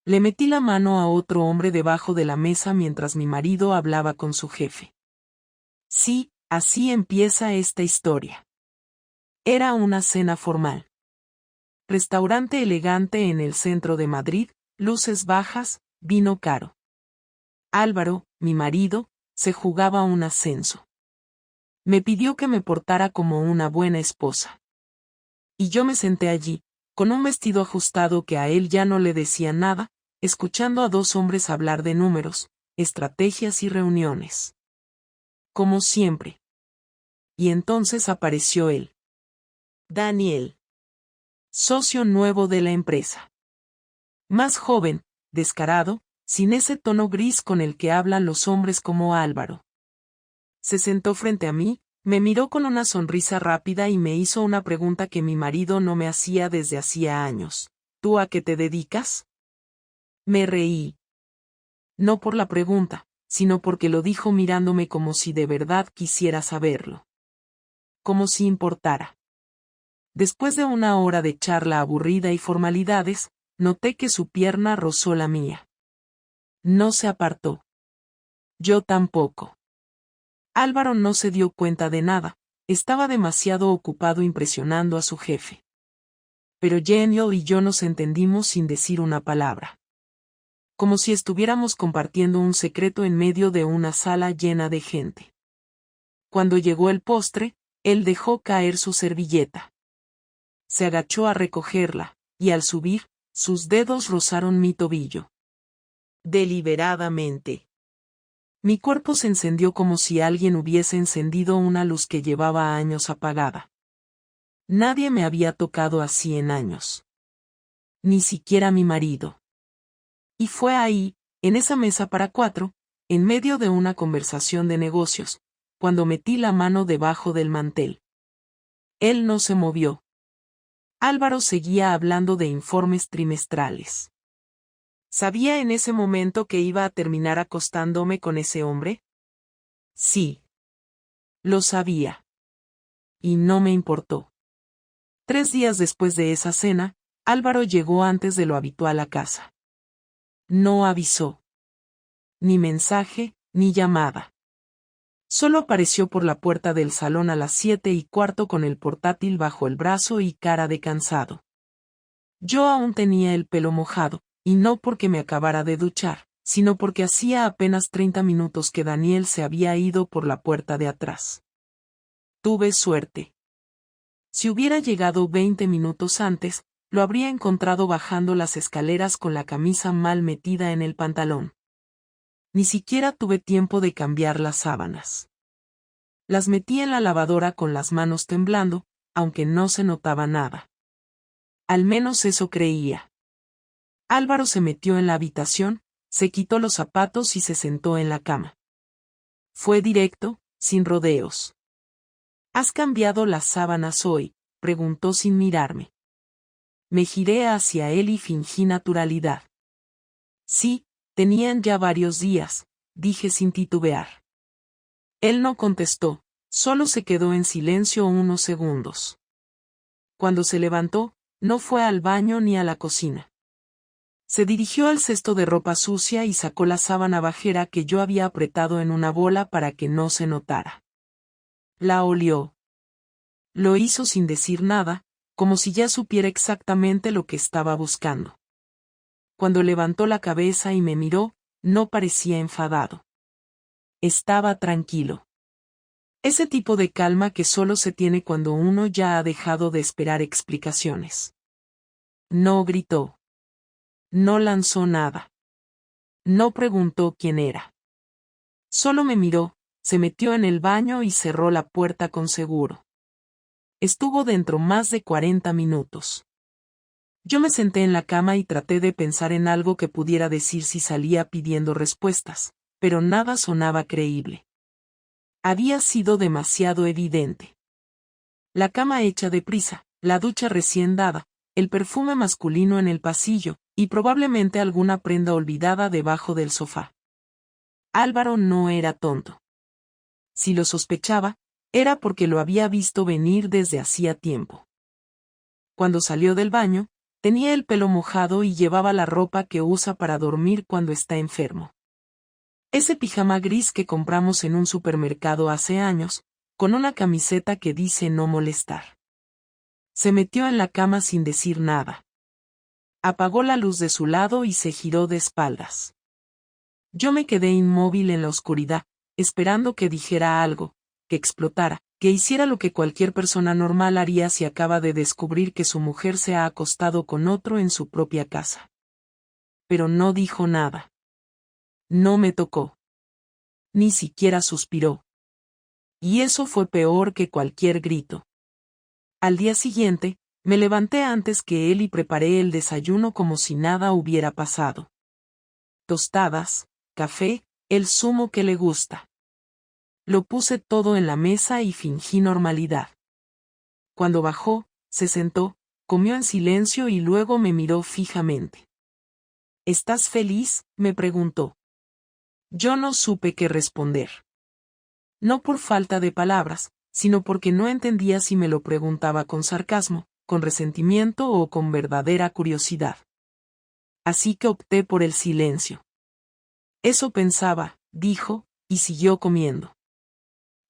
Le metí la mano a otro hombre debajo de la mesa mientras mi marido hablaba con su jefe. Sí, así empieza esta historia. Era una cena formal. Restaurante elegante en el centro de Madrid, luces bajas, vino caro. Álvaro, mi marido, se jugaba un ascenso. Me pidió que me portara como una buena esposa. Y yo me senté allí, con un vestido ajustado que a él ya no le decía nada, escuchando a dos hombres hablar de números, estrategias y reuniones. Como siempre. Y entonces apareció él. Daniel. Socio nuevo de la empresa. Más joven, descarado, sin ese tono gris con el que hablan los hombres como Álvaro. Se sentó frente a mí, me miró con una sonrisa rápida y me hizo una pregunta que mi marido no me hacía desde hacía años. ¿Tú a qué te dedicas? Me reí. No por la pregunta, sino porque lo dijo mirándome como si de verdad quisiera saberlo. Como si importara. Después de una hora de charla aburrida y formalidades, noté que su pierna rozó la mía. No se apartó. Yo tampoco. Álvaro no se dio cuenta de nada, estaba demasiado ocupado impresionando a su jefe. Pero Daniel y yo nos entendimos sin decir una palabra. Como si estuviéramos compartiendo un secreto en medio de una sala llena de gente. Cuando llegó el postre, él dejó caer su servilleta. Se agachó a recogerla, y al subir, sus dedos rozaron mi tobillo. Deliberadamente. Mi cuerpo se encendió como si alguien hubiese encendido una luz que llevaba años apagada. Nadie me había tocado así en años. Ni siquiera mi marido. Y fue ahí, en esa mesa para cuatro, en medio de una conversación de negocios, cuando metí la mano debajo del mantel. Él no se movió. Álvaro seguía hablando de informes trimestrales. ¿Sabía en ese momento que iba a terminar acostándome con ese hombre? Sí. Lo sabía. Y no me importó. 3 días después de esa cena, Álvaro llegó antes de lo habitual a casa. No avisó. Ni mensaje, ni llamada. Solo apareció por la puerta del salón a las 7:15 con el portátil bajo el brazo y cara de cansado. Yo aún tenía el pelo mojado, y no porque me acabara de duchar, sino porque hacía apenas 30 minutos que Daniel se había ido por la puerta de atrás. Tuve suerte. Si hubiera llegado 20 minutos antes, lo habría encontrado bajando las escaleras con la camisa mal metida en el pantalón. Ni siquiera tuve tiempo de cambiar las sábanas. Las metí en la lavadora con las manos temblando, aunque no se notaba nada. Al menos eso creía. Álvaro se metió en la habitación, se quitó los zapatos y se sentó en la cama. Fue directo, sin rodeos. ¿Has cambiado las sábanas hoy?, preguntó sin mirarme. Me giré hacia él y fingí naturalidad. Sí, tenían ya varios días, dije sin titubear. Él no contestó, solo se quedó en silencio unos segundos. Cuando se levantó, no fue al baño ni a la cocina. Se dirigió al cesto de ropa sucia y sacó la sábana bajera que yo había apretado en una bola para que no se notara. La olió. Lo hizo sin decir nada, como si ya supiera exactamente lo que estaba buscando. Cuando levantó la cabeza y me miró, no parecía enfadado. Estaba tranquilo. Ese tipo de calma que solo se tiene cuando uno ya ha dejado de esperar explicaciones. No gritó. No lanzó nada. No preguntó quién era. Solo me miró, se metió en el baño y cerró la puerta con seguro. Estuvo dentro más de 40 minutos. Yo me senté en la cama y traté de pensar en algo que pudiera decir si salía pidiendo respuestas, pero nada sonaba creíble. Había sido demasiado evidente. La cama hecha deprisa, la ducha recién dada, el perfume masculino en el pasillo, y probablemente alguna prenda olvidada debajo del sofá. Álvaro no era tonto. Si lo sospechaba, era porque lo había visto venir desde hacía tiempo. Cuando salió del baño, Tenía el pelo mojado y llevaba la ropa que usa para dormir cuando está enfermo. Ese pijama gris que compramos en un supermercado hace años, con una camiseta que dice no molestar. Se metió en la cama sin decir nada. Apagó la luz de su lado y se giró de espaldas. Yo me quedé inmóvil en la oscuridad, esperando que dijera algo, que explotara, que hiciera lo que cualquier persona normal haría si acaba de descubrir que su mujer se ha acostado con otro en su propia casa. Pero no dijo nada. No me tocó. Ni siquiera suspiró. Y eso fue peor que cualquier grito. Al día siguiente, me levanté antes que él y preparé el desayuno como si nada hubiera pasado. Tostadas, café, el zumo que le gusta. Lo puse todo en la mesa y fingí normalidad. Cuando bajó, se sentó, comió en silencio y luego me miró fijamente. ¿Estás feliz?, me preguntó. Yo no supe qué responder. No por falta de palabras, sino porque no entendía si me lo preguntaba con sarcasmo, con resentimiento o con verdadera curiosidad. Así que opté por el silencio. Eso pensaba, dijo, y siguió comiendo.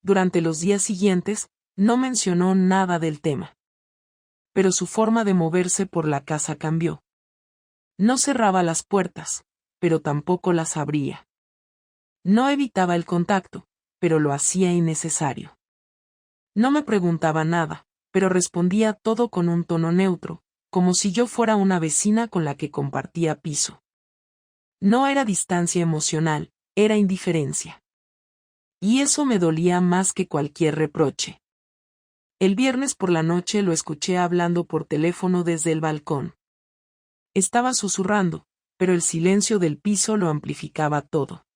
Durante los días siguientes, no mencionó nada del tema. Pero su forma de moverse por la casa cambió. No cerraba las puertas, pero tampoco las abría. No evitaba el contacto, pero lo hacía innecesario. No me preguntaba nada, pero respondía todo con un tono neutro, como si yo fuera una vecina con la que compartía piso. No era distancia emocional, era indiferencia. Y eso me dolía más que cualquier reproche. El viernes por la noche lo escuché hablando por teléfono desde el balcón. Estaba susurrando, pero el silencio del piso lo amplificaba todo.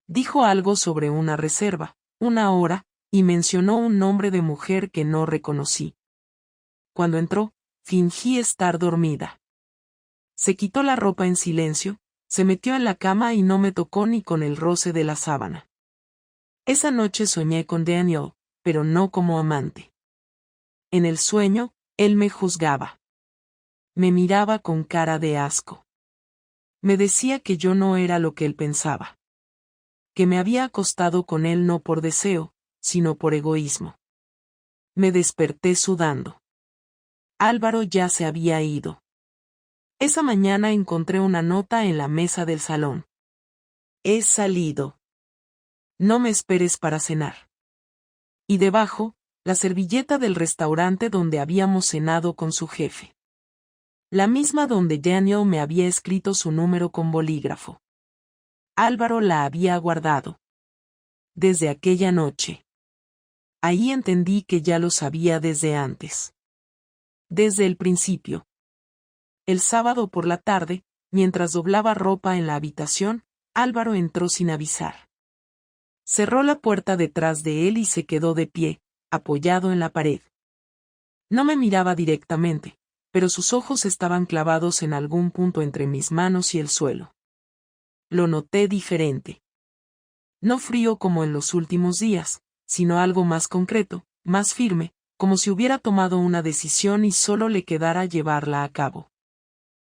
Dijo algo sobre una reserva, una hora, y mencionó un nombre de mujer que no reconocí. Cuando entró, fingí estar dormida. Se quitó la ropa en silencio, se metió en la cama y no me tocó ni con el roce de la sábana. Esa noche soñé con Daniel, pero no como amante. En el sueño, él me juzgaba. Me miraba con cara de asco. Me decía que yo no era lo que él pensaba. Que me había acostado con él no por deseo, sino por egoísmo. Me desperté sudando. Álvaro ya se había ido. Esa mañana encontré una nota en la mesa del salón. He salido. No me esperes para cenar. Y debajo, la servilleta del restaurante donde habíamos cenado con su jefe. La misma donde Daniel me había escrito su número con bolígrafo. Álvaro la había guardado. Desde aquella noche. Ahí entendí que ya lo sabía desde antes. Desde el principio. El sábado por la tarde, mientras doblaba ropa en la habitación, Álvaro entró sin avisar. Cerró la puerta detrás de él y se quedó de pie, apoyado en la pared. No me miraba directamente, pero sus ojos estaban clavados en algún punto entre mis manos y el suelo. Lo noté diferente. No frío como en los últimos días, sino algo más concreto, más firme, como si hubiera tomado una decisión y solo le quedara llevarla a cabo.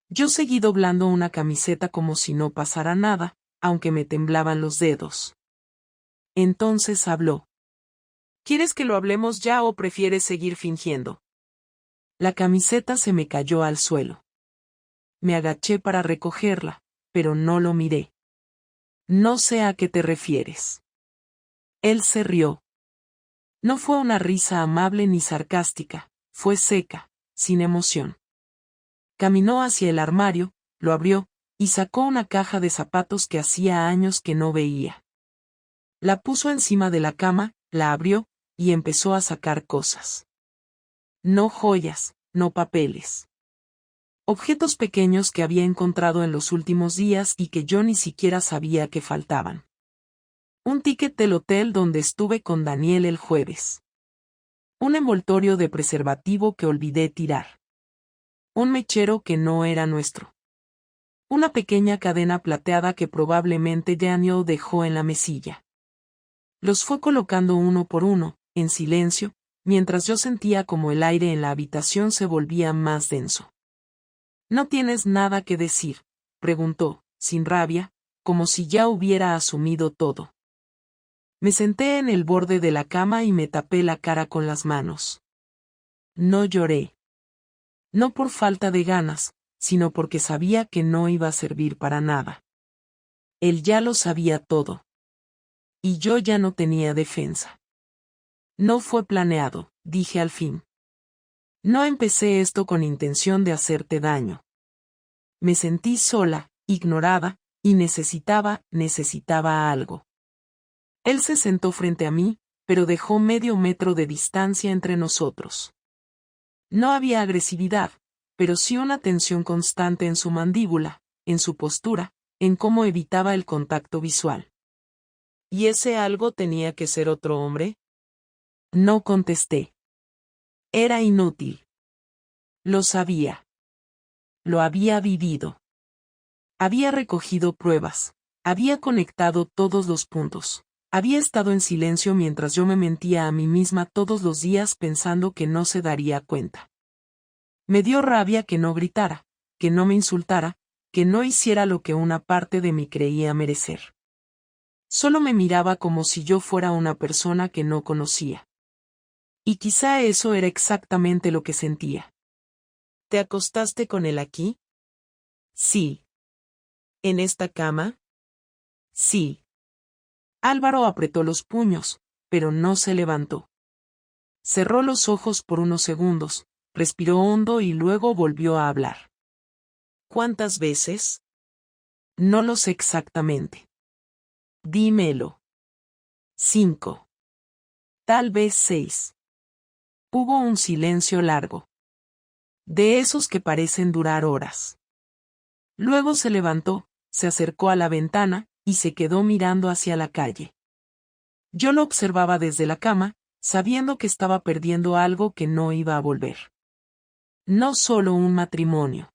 Yo seguí doblando una camiseta como si no pasara nada, aunque me temblaban los dedos. Entonces habló. ¿Quieres que lo hablemos ya o prefieres seguir fingiendo? La camiseta se me cayó al suelo. Me agaché para recogerla, pero no lo miré. No sé a qué te refieres. Él se rió. No fue una risa amable ni sarcástica, fue seca, sin emoción. Caminó hacia el armario, lo abrió, y sacó una caja de zapatos que hacía años que no veía. La puso encima de la cama, la abrió, y empezó a sacar cosas. No joyas, no papeles. Objetos pequeños que había encontrado en los últimos días y que yo ni siquiera sabía que faltaban. Un ticket del hotel donde estuve con Daniel el jueves. Un envoltorio de preservativo que olvidé tirar. Un mechero que no era nuestro. Una pequeña cadena plateada que probablemente Daniel dejó en la mesilla. Los fue colocando uno por uno, en silencio, mientras yo sentía como el aire en la habitación se volvía más denso. ¿No tienes nada que decir?, preguntó, sin rabia, como si ya hubiera asumido todo. Me senté en el borde de la cama y me tapé la cara con las manos. No lloré. No por falta de ganas, sino porque sabía que no iba a servir para nada. Él ya lo sabía todo. Y yo ya no tenía defensa. No fue planeado, dije al fin. No empecé esto con intención de hacerte daño. Me sentí sola, ignorada, y necesitaba algo. Él se sentó frente a mí, pero dejó medio metro de distancia entre nosotros. No había agresividad, pero sí una tensión constante en su mandíbula, en su postura, en cómo evitaba el contacto visual. ¿Y ese algo tenía que ser otro hombre? No contesté. Era inútil. Lo sabía. Lo había vivido. Había recogido pruebas. Había conectado todos los puntos. Había estado en silencio mientras yo me mentía a mí misma todos los días pensando que no se daría cuenta. Me dio rabia que no gritara, que no me insultara, que no hiciera lo que una parte de mí creía merecer. Solo me miraba como si yo fuera una persona que no conocía. Y quizá eso era exactamente lo que sentía. ¿Te acostaste con él aquí? Sí. ¿En esta cama? Sí. Álvaro apretó los puños, pero no se levantó. Cerró los ojos por unos segundos, respiró hondo y luego volvió a hablar. ¿Cuántas veces? No lo sé exactamente. Dímelo. 5. Tal vez 6. Hubo un silencio largo. De esos que parecen durar horas. Luego se levantó, se acercó a la ventana, y se quedó mirando hacia la calle. Yo lo observaba desde la cama, sabiendo que estaba perdiendo algo que no iba a volver. No solo un matrimonio.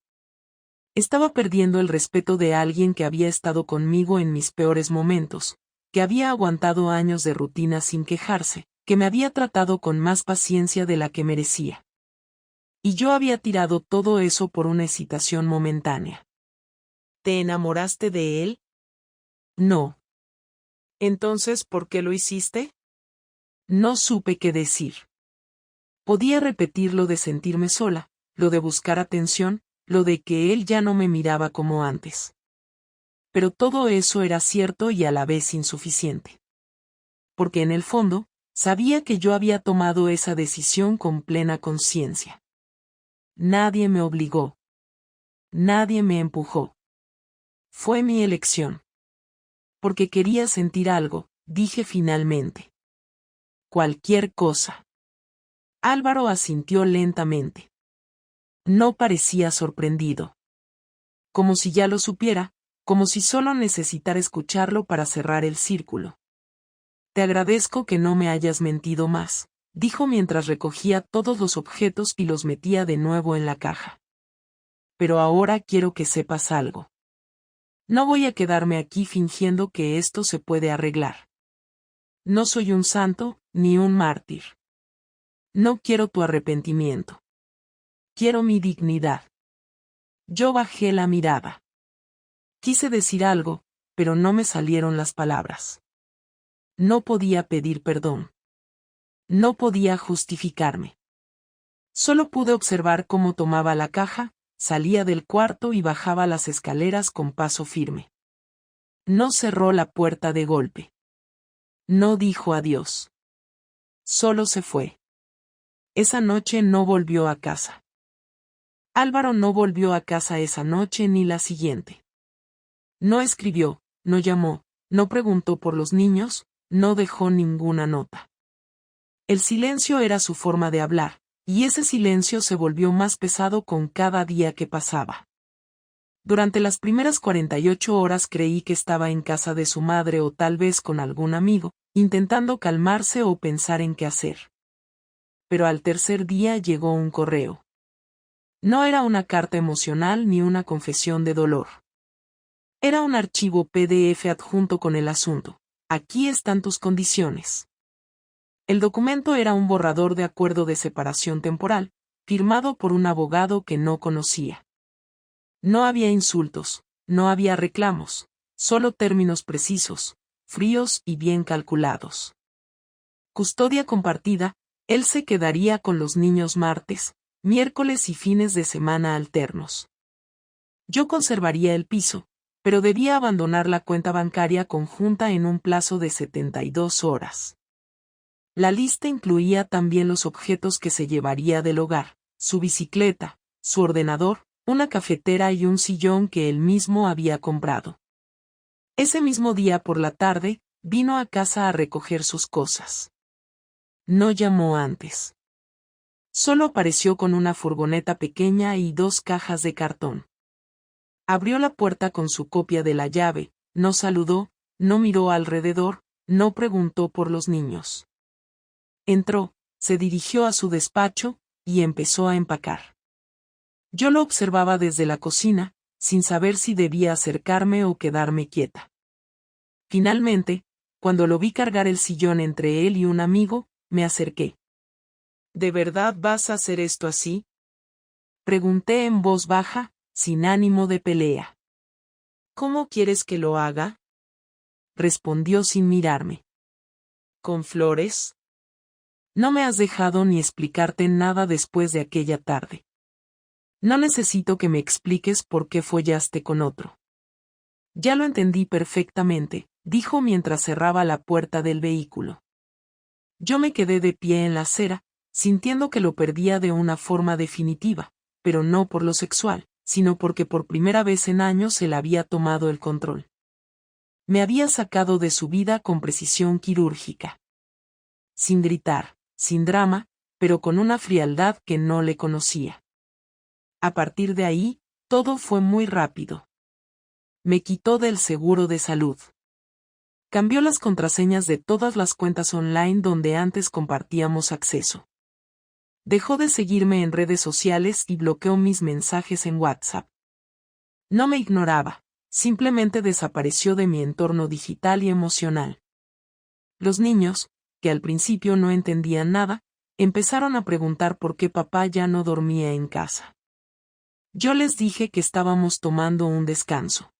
Estaba perdiendo el respeto de alguien que había estado conmigo en mis peores momentos, que había aguantado años de rutina sin quejarse, que me había tratado con más paciencia de la que merecía. Y yo había tirado todo eso por una excitación momentánea. ¿Te enamoraste de él? No. Entonces, ¿por qué lo hiciste? No supe qué decir. Podía repetir lo de sentirme sola, lo de buscar atención, lo de que él ya no me miraba como antes. Pero todo eso era cierto y a la vez insuficiente. Porque en el fondo, sabía que yo había tomado esa decisión con plena conciencia. Nadie me obligó. Nadie me empujó. Fue mi elección. Porque quería sentir algo, dije finalmente. Cualquier cosa. Álvaro asintió lentamente. No parecía sorprendido. Como si ya lo supiera, como si solo necesitara escucharlo para cerrar el círculo. Te agradezco que no me hayas mentido más, dijo mientras recogía todos los objetos y los metía de nuevo en la caja. Pero ahora quiero que sepas algo. No voy a quedarme aquí fingiendo que esto se puede arreglar. No soy un santo, ni un mártir. No quiero tu arrepentimiento. Quiero mi dignidad. Yo bajé la mirada. Quise decir algo, pero no me salieron las palabras. No podía pedir perdón. No podía justificarme. Solo pude observar cómo tomaba la caja, salía del cuarto y bajaba las escaleras con paso firme. No cerró la puerta de golpe. No dijo adiós. Solo se fue. Esa noche no volvió a casa. Álvaro no volvió a casa esa noche ni la siguiente. No escribió, no llamó, no preguntó por los niños, no dejó ninguna nota. El silencio era su forma de hablar, y ese silencio se volvió más pesado con cada día que pasaba. Durante las primeras 48 horas creí que estaba en casa de su madre o tal vez con algún amigo, intentando calmarse o pensar en qué hacer. Pero al tercer día llegó un correo. No era una carta emocional ni una confesión de dolor. Era un archivo PDF adjunto con el asunto. Aquí están tus condiciones. El documento era un borrador de acuerdo de separación temporal, firmado por un abogado que no conocía. No había insultos, no había reclamos, solo términos precisos, fríos y bien calculados. Custodia compartida, él se quedaría con los niños martes, miércoles y fines de semana alternos. Yo conservaría el piso, pero debía abandonar la cuenta bancaria conjunta en un plazo de 72 horas. La lista incluía también los objetos que se llevaría del hogar, su bicicleta, su ordenador, una cafetera y un sillón que él mismo había comprado. Ese mismo día por la tarde, vino a casa a recoger sus cosas. No llamó antes. Solo apareció con una furgoneta pequeña y 2 cajas de cartón. Abrió la puerta con su copia de la llave, no saludó, no miró alrededor, no preguntó por los niños. Entró, se dirigió a su despacho, y empezó a empacar. Yo lo observaba desde la cocina, sin saber si debía acercarme o quedarme quieta. Finalmente, cuando lo vi cargar el sillón entre él y un amigo, me acerqué. ¿De verdad vas a hacer esto así? Pregunté en voz baja, sin ánimo de pelea. ¿Cómo quieres que lo haga? Respondió sin mirarme. ¿Con flores? No me has dejado ni explicarte nada después de aquella tarde. No necesito que me expliques por qué follaste con otro. Ya lo entendí perfectamente, dijo mientras cerraba la puerta del vehículo. Yo me quedé de pie en la acera, sintiendo que lo perdía de una forma definitiva, pero no por lo sexual, sino porque por primera vez en años él había tomado el control. Me había sacado de su vida con precisión quirúrgica. Sin gritar, sin drama, pero con una frialdad que no le conocía. A partir de ahí, todo fue muy rápido. Me quitó del seguro de salud. Cambió las contraseñas de todas las cuentas online donde antes compartíamos acceso. Dejó de seguirme en redes sociales y bloqueó mis mensajes en WhatsApp. No me ignoraba, simplemente desapareció de mi entorno digital y emocional. Los niños, que al principio no entendían nada, empezaron a preguntar por qué papá ya no dormía en casa. Yo les dije que estábamos tomando un descanso.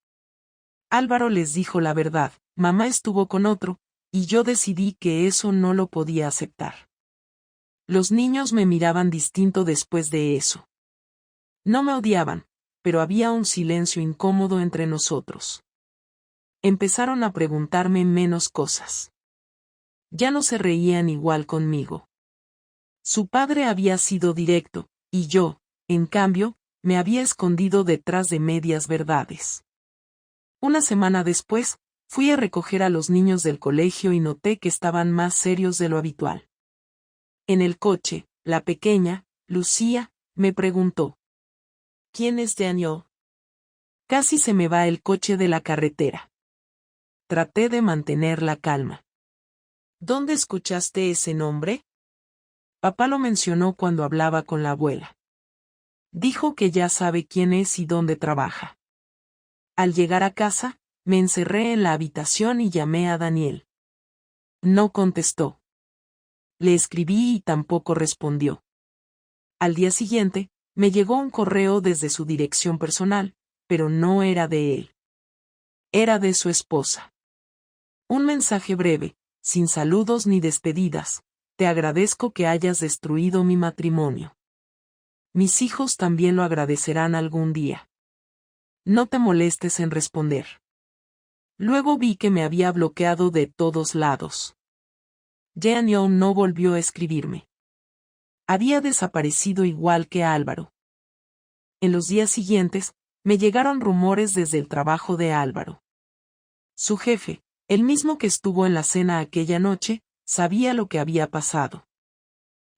Álvaro les dijo la verdad, mamá estuvo con otro, y yo decidí que eso no lo podía aceptar. Los niños me miraban distinto después de eso. No me odiaban, pero había un silencio incómodo entre nosotros. Empezaron a preguntarme menos cosas. Ya no se reían igual conmigo. Su padre había sido directo, y yo, en cambio, me había escondido detrás de medias verdades. Una semana después, fui a recoger a los niños del colegio y noté que estaban más serios de lo habitual. En el coche, la pequeña, Lucía, me preguntó: ¿Quién es Daniel? Casi se me va el coche de la carretera. Traté de mantener la calma. ¿Dónde escuchaste ese nombre? Papá lo mencionó cuando hablaba con la abuela. Dijo que ya sabe quién es y dónde trabaja. Al llegar a casa, me encerré en la habitación y llamé a Daniel. No contestó. Le escribí y tampoco respondió. Al día siguiente, me llegó un correo desde su dirección personal, pero no era de él. Era de su esposa. Un mensaje breve, sin saludos ni despedidas: te agradezco que hayas destruido mi matrimonio. Mis hijos también lo agradecerán algún día. No te molestes en responder. Luego vi que me había bloqueado de todos lados. Daniel no volvió a escribirme. Había desaparecido igual que Álvaro. En los días siguientes, me llegaron rumores desde el trabajo de Álvaro. Su jefe, el mismo que estuvo en la cena aquella noche, sabía lo que había pasado.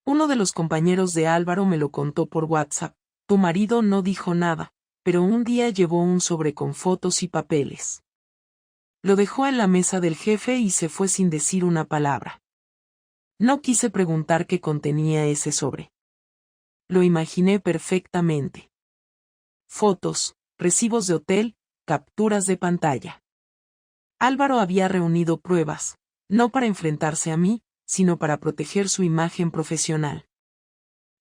Uno de los compañeros de Álvaro me lo contó por WhatsApp: tu marido no dijo nada, pero un día llevó un sobre con fotos y papeles. Lo dejó en la mesa del jefe y se fue sin decir una palabra. No quise preguntar qué contenía ese sobre. Lo imaginé perfectamente. Fotos, recibos de hotel, capturas de pantalla. Álvaro había reunido pruebas, no para enfrentarse a mí, sino para proteger su imagen profesional.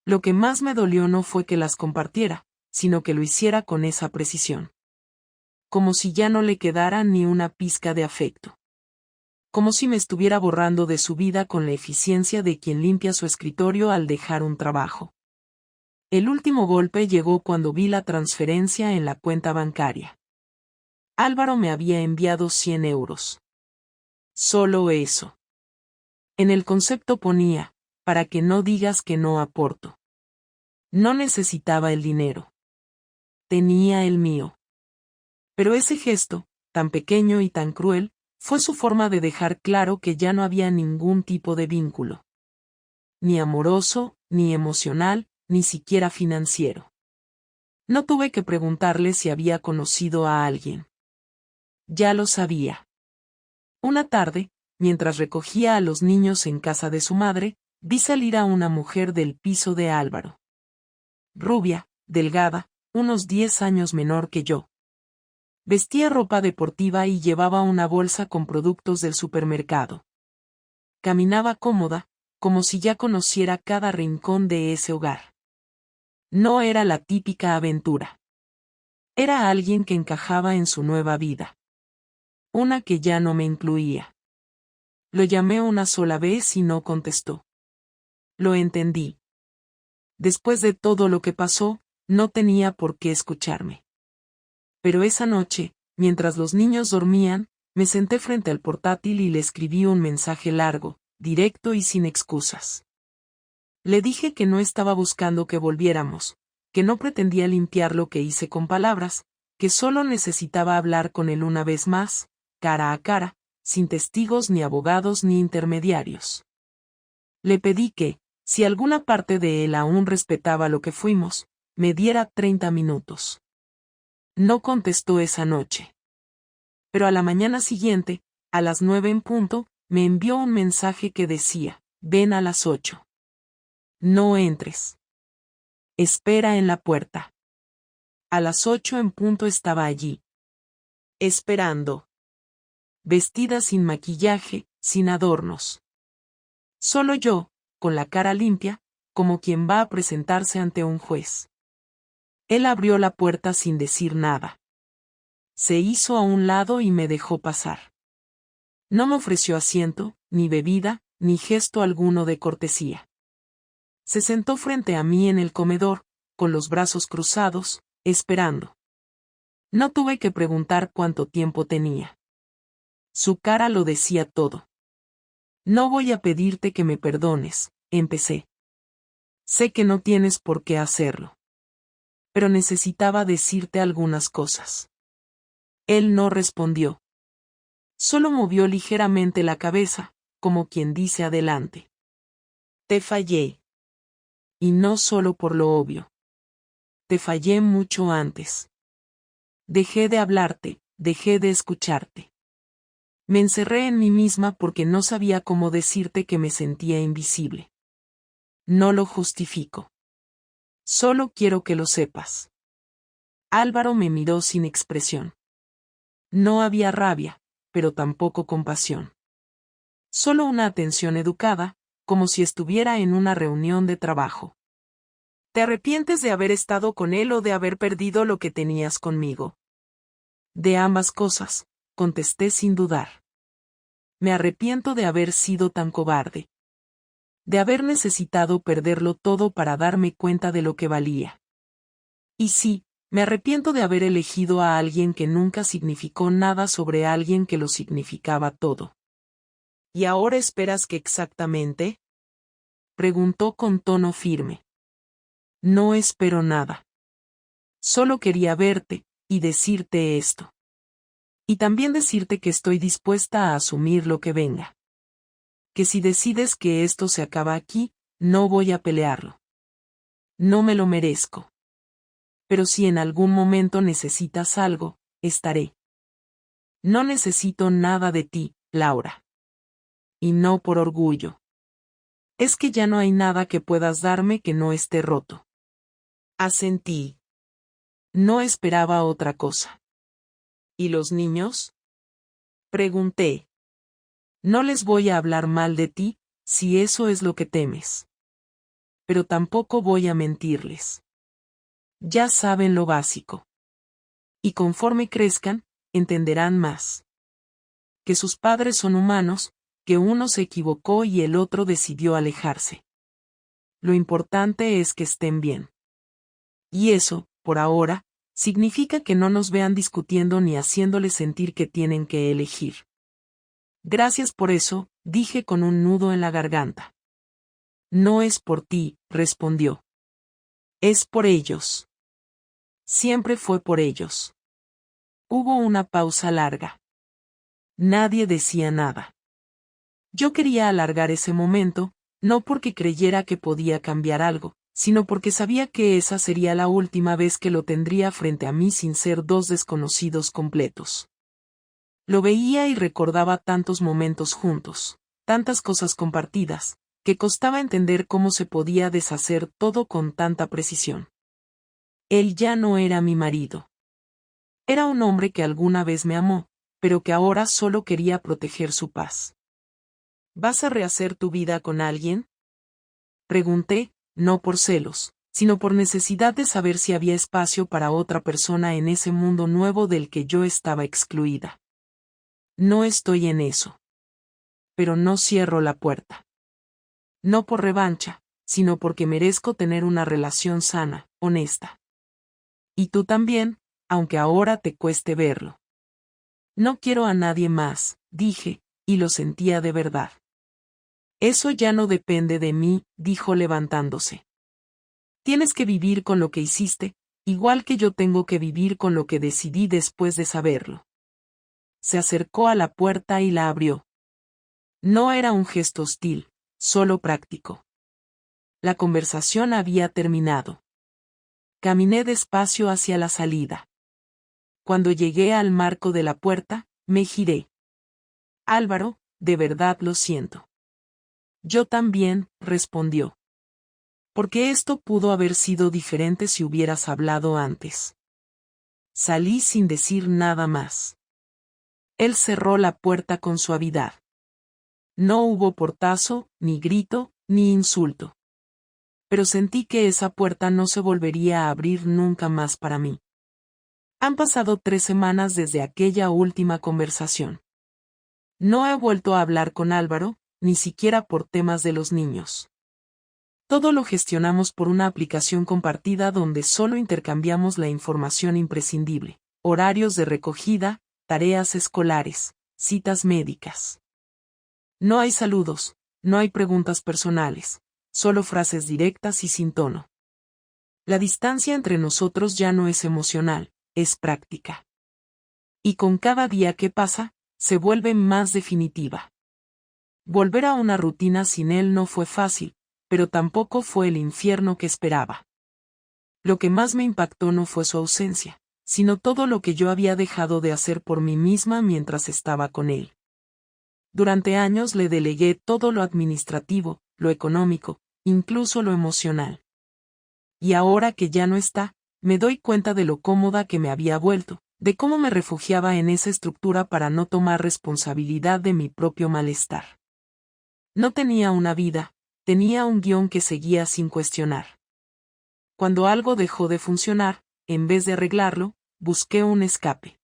Lo que más me dolió no fue que las compartiera, sino que lo hiciera con esa precisión. Como si ya no le quedara ni una pizca de afecto. Como si me estuviera borrando de su vida con la eficiencia de quien limpia su escritorio al dejar un trabajo. El último golpe llegó cuando vi la transferencia en la cuenta bancaria. Álvaro me había enviado 100 euros. Solo eso. En el concepto ponía, para que no digas que no aporto. No necesitaba el dinero. Tenía el mío. Pero ese gesto, tan pequeño y tan cruel, fue su forma de dejar claro que ya no había ningún tipo de vínculo. Ni amoroso, ni emocional, ni siquiera financiero. No tuve que preguntarle si había conocido a alguien. Ya lo sabía. Una tarde, mientras recogía a los niños en casa de su madre, vi salir a una mujer del piso de Álvaro. Rubia, delgada, unos 10 años menor que yo. Vestía ropa deportiva y llevaba una bolsa con productos del supermercado. Caminaba cómoda, como si ya conociera cada rincón de ese hogar. No era la típica aventura. Era alguien que encajaba en su nueva vida. Una que ya no me incluía. Lo llamé una sola vez y no contestó. Lo entendí. Después de todo lo que pasó, no tenía por qué escucharme. Pero esa noche, mientras los niños dormían, me senté frente al portátil y le escribí un mensaje largo, directo y sin excusas. Le dije que no estaba buscando que volviéramos, que no pretendía limpiar lo que hice con palabras, que solo necesitaba hablar con él una vez más, cara a cara, sin testigos ni abogados ni intermediarios. Le pedí que, si alguna parte de él aún respetaba lo que fuimos, me diera 30 minutos. No contestó esa noche. Pero a la mañana siguiente, a las 9 en punto, me envió un mensaje que decía, ven a las 8. No entres. Espera en la puerta. A las 8 en punto estaba allí. Esperando. Vestida sin maquillaje, sin adornos. Solo yo, con la cara limpia, como quien va a presentarse ante un juez. Él abrió la puerta sin decir nada. Se hizo a un lado y me dejó pasar. No me ofreció asiento, ni bebida, ni gesto alguno de cortesía. Se sentó frente a mí en el comedor, con los brazos cruzados, esperando. No tuve que preguntar cuánto tiempo tenía. Su cara lo decía todo. No voy a pedirte que me perdones, empecé. Sé que no tienes por qué hacerlo. Pero necesitaba decirte algunas cosas. Él no respondió. Solo movió ligeramente la cabeza, como quien dice adelante. Te fallé. Y no solo por lo obvio. Te fallé mucho antes. Dejé de hablarte, dejé de escucharte. Me encerré en mí misma porque no sabía cómo decirte que me sentía invisible. No lo justifico. Solo quiero que lo sepas. Álvaro me miró sin expresión. No había rabia, pero tampoco compasión. Solo una atención educada, como si estuviera en una reunión de trabajo. ¿Te arrepientes de haber estado con él o de haber perdido lo que tenías conmigo? De ambas cosas, contesté sin dudar. Me arrepiento de haber sido tan cobarde. De haber necesitado perderlo todo para darme cuenta de lo que valía. Y sí, me arrepiento de haber elegido a alguien que nunca significó nada sobre alguien que lo significaba todo. ¿Y ahora esperas que exactamente? Preguntó con tono firme. No espero nada. Solo quería verte, y decirte esto. Y también decirte que estoy dispuesta a asumir lo que venga. Que si decides que esto se acaba aquí, no voy a pelearlo. No me lo merezco. Pero si en algún momento necesitas algo, estaré. No necesito nada de ti, Laura. Y no por orgullo. Es que ya no hay nada que puedas darme que no esté roto. Asentí. No esperaba otra cosa. ¿Y los niños? Pregunté. No les voy a hablar mal de ti, si eso es lo que temes. Pero tampoco voy a mentirles. Ya saben lo básico. Y conforme crezcan, entenderán más. Que sus padres son humanos, que uno se equivocó y el otro decidió alejarse. Lo importante es que estén bien. Y eso, por ahora, significa que no nos vean discutiendo ni haciéndoles sentir que tienen que elegir. Gracias por eso, dije con un nudo en la garganta. No es por ti, respondió. Es por ellos. Siempre fue por ellos. Hubo una pausa larga. Nadie decía nada. Yo quería alargar ese momento, no porque creyera que podía cambiar algo, sino porque sabía que esa sería la última vez que lo tendría frente a mí sin ser dos desconocidos completos. Lo veía y recordaba tantos momentos juntos, tantas cosas compartidas, que costaba entender cómo se podía deshacer todo con tanta precisión. Él ya no era mi marido. Era un hombre que alguna vez me amó, pero que ahora solo quería proteger su paz. ¿Vas a rehacer tu vida con alguien? Pregunté, no por celos, sino por necesidad de saber si había espacio para otra persona en ese mundo nuevo del que yo estaba excluida. No estoy en eso. Pero no cierro la puerta. No por revancha, sino porque merezco tener una relación sana, honesta. Y tú también, aunque ahora te cueste verlo. No quiero a nadie más, dije, y lo sentía de verdad. Eso ya no depende de mí, dijo levantándose. Tienes que vivir con lo que hiciste, igual que yo tengo que vivir con lo que decidí después de saberlo. Se acercó a la puerta y la abrió. No era un gesto hostil, solo práctico. La conversación había terminado. Caminé despacio hacia la salida. Cuando llegué al marco de la puerta, me giré. Álvaro, de verdad lo siento. Yo también, respondió. Porque esto pudo haber sido diferente si hubieras hablado antes. Salí sin decir nada más. Él cerró la puerta con suavidad. No hubo portazo, ni grito, ni insulto. Pero sentí que esa puerta no se volvería a abrir nunca más para mí. Han pasado 3 semanas desde aquella última conversación. No he vuelto a hablar con Álvaro, ni siquiera por temas de los niños. Todo lo gestionamos por una aplicación compartida donde solo intercambiamos la información imprescindible, horarios de recogida, tareas escolares, citas médicas. No hay saludos, no hay preguntas personales, solo frases directas y sin tono. La distancia entre nosotros ya no es emocional, es práctica. Y con cada día que pasa, se vuelve más definitiva. Volver a una rutina sin él no fue fácil, pero tampoco fue el infierno que esperaba. Lo que más me impactó no fue su ausencia, sino todo lo que yo había dejado de hacer por mí misma mientras estaba con él. Durante años le delegué todo lo administrativo, lo económico, incluso lo emocional. Y ahora que ya no está, me doy cuenta de lo cómoda que me había vuelto, de cómo me refugiaba en esa estructura para no tomar responsabilidad de mi propio malestar. No tenía una vida, tenía un guión que seguía sin cuestionar. Cuando algo dejó de funcionar, en vez de arreglarlo, busqué un escape.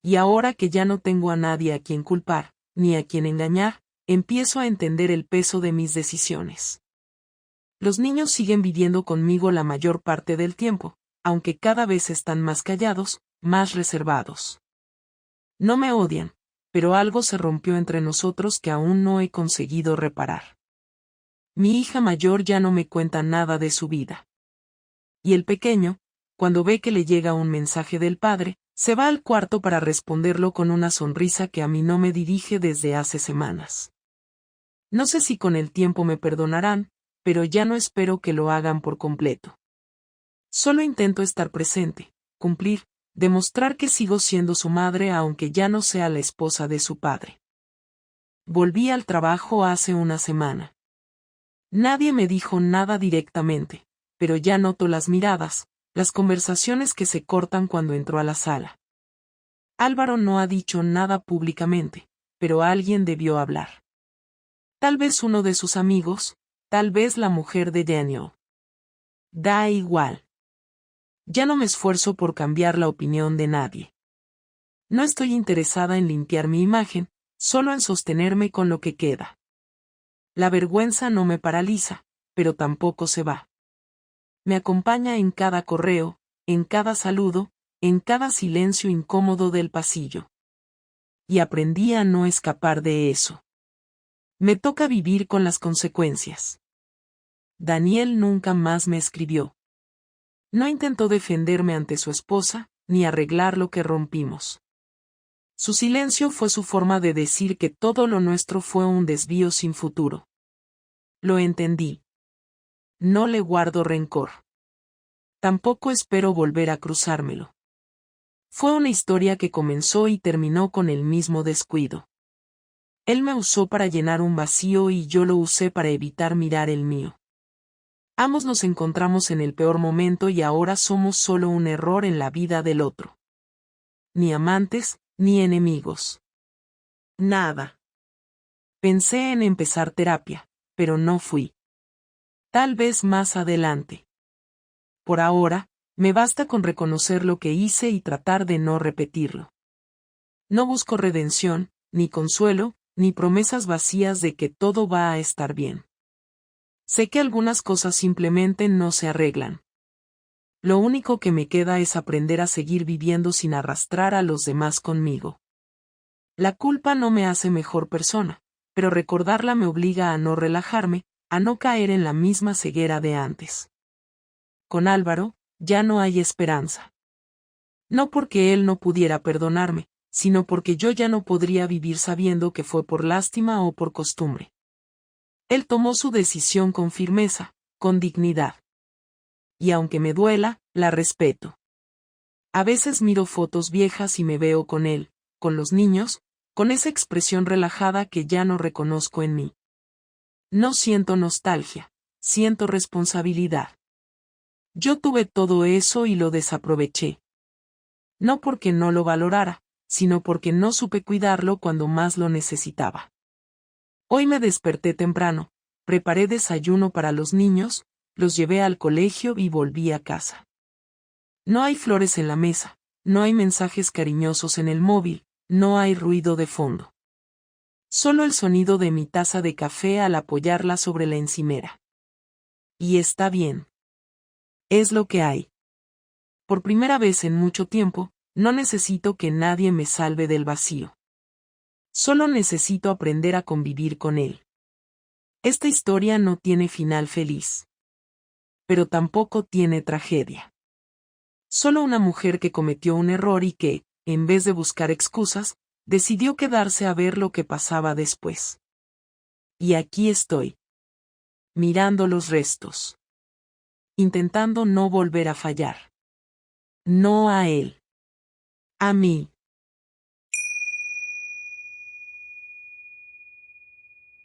Y ahora que ya no tengo a nadie a quien culpar, ni a quien engañar, empiezo a entender el peso de mis decisiones. Los niños siguen viviendo conmigo la mayor parte del tiempo, aunque cada vez están más callados, más reservados. No me odian, pero algo se rompió entre nosotros que aún no he conseguido reparar. Mi hija mayor ya no me cuenta nada de su vida. Y el pequeño, cuando ve que le llega un mensaje del padre, se va al cuarto para responderlo con una sonrisa que a mí no me dirige desde hace semanas. No sé si con el tiempo me perdonarán, pero ya no espero que lo hagan por completo. Solo intento estar presente, cumplir, demostrar que sigo siendo su madre aunque ya no sea la esposa de su padre. Volví al trabajo hace una semana. Nadie me dijo nada directamente, pero ya noto las miradas, las conversaciones que se cortan cuando entro a la sala. Álvaro no ha dicho nada públicamente, pero alguien debió hablar. Tal vez uno de sus amigos, tal vez la mujer de Daniel. Da igual. Ya no me esfuerzo por cambiar la opinión de nadie. No estoy interesada en limpiar mi imagen, solo en sostenerme con lo que queda. La vergüenza no me paraliza, pero tampoco se va. Me acompaña en cada correo, en cada saludo, en cada silencio incómodo del pasillo. Y aprendí a no escapar de eso. Me toca vivir con las consecuencias. Daniel nunca más me escribió. No intentó defenderme ante su esposa, ni arreglar lo que rompimos. Su silencio fue su forma de decir que todo lo nuestro fue un desvío sin futuro. Lo entendí. No le guardo rencor. Tampoco espero volver a cruzármelo. Fue una historia que comenzó y terminó con el mismo descuido. Él me usó para llenar un vacío y yo lo usé para evitar mirar el mío. Ambos nos encontramos en el peor momento y ahora somos solo un error en la vida del otro. Ni amantes, ni enemigos. Nada. Pensé en empezar terapia, pero no fui. Tal vez más adelante. Por ahora, me basta con reconocer lo que hice y tratar de no repetirlo. No busco redención, ni consuelo, ni promesas vacías de que todo va a estar bien. Sé que algunas cosas simplemente no se arreglan. Lo único que me queda es aprender a seguir viviendo sin arrastrar a los demás conmigo. La culpa no me hace mejor persona, pero recordarla me obliga a no relajarme, a no caer en la misma ceguera de antes. Con Álvaro, ya no hay esperanza. No porque él no pudiera perdonarme, sino porque yo ya no podría vivir sabiendo que fue por lástima o por costumbre. Él tomó su decisión con firmeza, con dignidad. Y aunque me duela, la respeto. A veces miro fotos viejas y me veo con él, con los niños, con esa expresión relajada que ya no reconozco en mí. No siento nostalgia, siento responsabilidad. Yo tuve todo eso y lo desaproveché. No porque no lo valorara, sino porque no supe cuidarlo cuando más lo necesitaba. Hoy me desperté temprano, preparé desayuno para los niños, los llevé al colegio y volví a casa. No hay flores en la mesa, no hay mensajes cariñosos en el móvil, no hay ruido de fondo. Solo el sonido de mi taza de café al apoyarla sobre la encimera. Y está bien. Es lo que hay. Por primera vez en mucho tiempo, no necesito que nadie me salve del vacío. Solo necesito aprender a convivir con él. Esta historia no tiene final feliz. Pero tampoco tiene tragedia. Solo una mujer que cometió un error y que, en vez de buscar excusas, decidió quedarse a ver lo que pasaba después. Y aquí estoy. Mirando los restos. Intentando no volver a fallar. No a él. A mí.